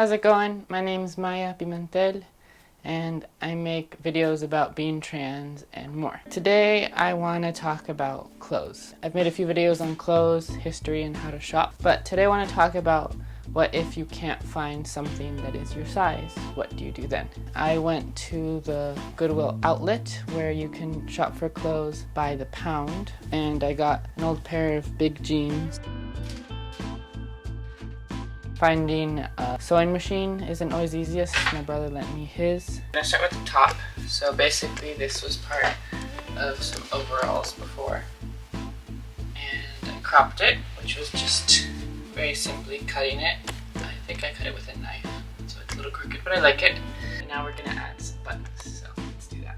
How's it going? My name's Maya Pimentel and I make videos about being trans and more. Today I want to talk about clothes. I've made a few videos on clothes, history, and how to shop, but today I want to talk about what if you can't find something that is your size? What do you do then? I went to the Goodwill outlet where you can shop for clothes by the pound, and I got an old pair of big jeans. Finding a sewing machine isn't always easiest. My brother lent me his. I'm gonna start with the top. So basically this was part of some overalls before. And I cropped it, which was just very simply cutting it. I think I cut it with a knife, so it's a little crooked, but I like it. And now we're gonna add some buttons, so let's do that.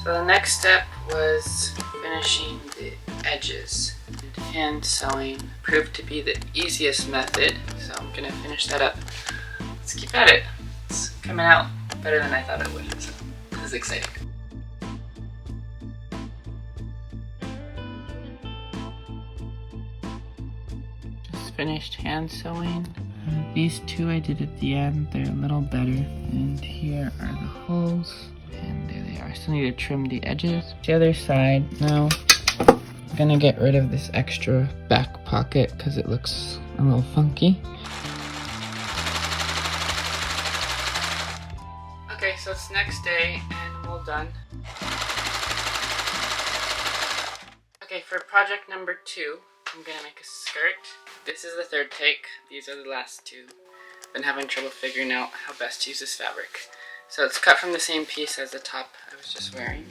So the next step was finishing the edges. Hand sewing proved to be the easiest method, so I'm gonna finish that up. Let's keep at it. It's coming out better than I thought it would, so this is exciting. Just finished hand sewing. These two I did at the end, they're a little better. And here are the holes. And there they are. I still need to trim the edges. The other side. Now, I'm gonna get rid of this extra back pocket because it looks a little funky. Okay, so it's next day and I'm all done. Okay, for project number 2, I'm gonna make a skirt. This is the third take. These are the last two. Been having trouble figuring out how best to use this fabric. So it's cut from the same piece as the top I was just wearing.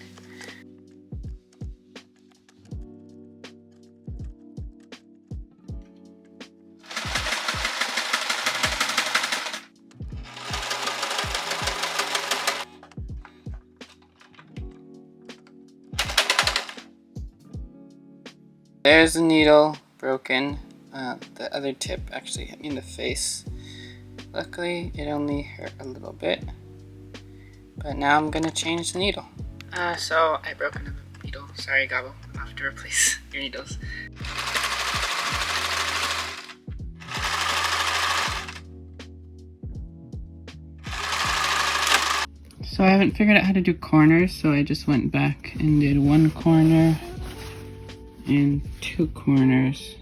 There's the needle broken. The other tip actually hit me in the face. Luckily, it only hurt a little bit. But now I'm gonna change the needle. So I broke another needle. Sorry, Gobble. I'll have to replace your needles. So I haven't figured out how to do corners, so I just went back and did one corner and 2 corners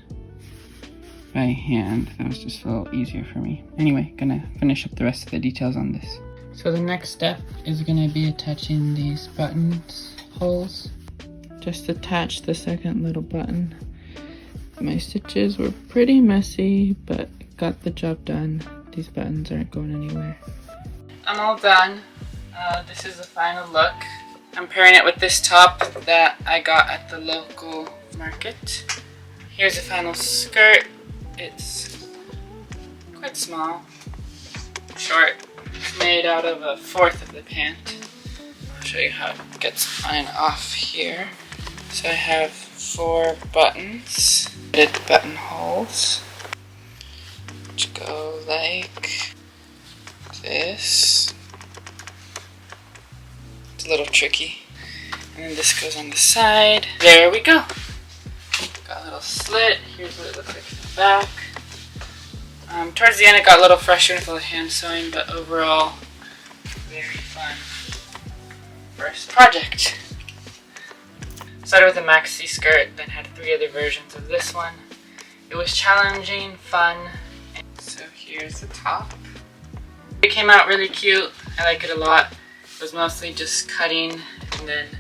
by hand. That was just a little easier for me. Anyway, gonna finish up the rest of the details on this. So the next step is gonna be attaching these buttons holes. Just attach the second little button. My stitches were pretty messy, but got the job done. These buttons aren't going anywhere. I'm all done. This is the final look. I'm pairing it with this top that I got at the local market. Here's the final skirt. It's quite small, short. It's made out of 1/4 of the pant. I'll show you how it gets on and off here. So I have 4 buttons, buttonholes, which go like this. It's a little tricky. And then this goes on the side. There we go. Got a little slit. Here's what it looks like in the back. Towards the end it got a little frustrating with all the hand sewing, but overall, very fun first project. Started with a maxi skirt, then had 3 other versions of this one. It was challenging, fun, so here's the top. It came out really cute. I like it a lot. It was mostly just cutting and then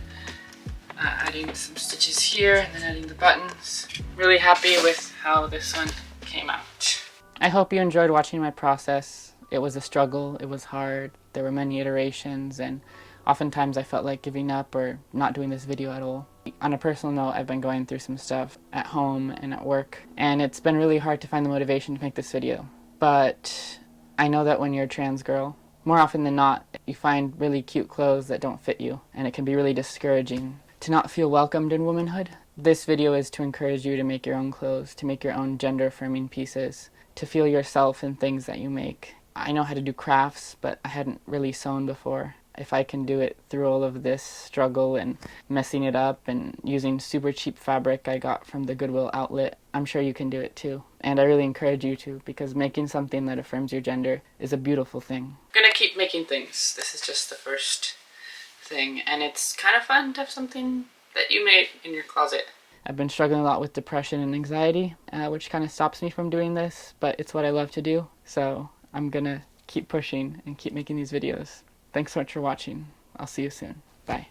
adding some stitches here and then adding the buttons. Really happy with how this one came out. I hope you enjoyed watching my process. It was a struggle, it was hard, there were many iterations, and oftentimes I felt like giving up or not doing this video at all. On a personal note, I've been going through some stuff at home and at work, and it's been really hard to find the motivation to make this video. But I know that when you're a trans girl, more often than not, you find really cute clothes that don't fit you, and it can be really discouraging to not feel welcomed in womanhood. This video is to encourage you to make your own clothes, to make your own gender-affirming pieces, to feel yourself in things that you make. I know how to do crafts, but I hadn't really sewn before. If I can do it through all of this struggle and messing it up and using super cheap fabric I got from the Goodwill outlet, I'm sure you can do it too. And I really encourage you to, because making something that affirms your gender is a beautiful thing. I'm gonna keep making things. This is just the first thing, and it's kind of fun to have something that you made in your closet. I've been struggling a lot with depression and anxiety, which kind of stops me from doing this, but it's what I love to do, so I'm gonna keep pushing and keep making these videos. Thanks so much for watching. I'll see you soon. Bye.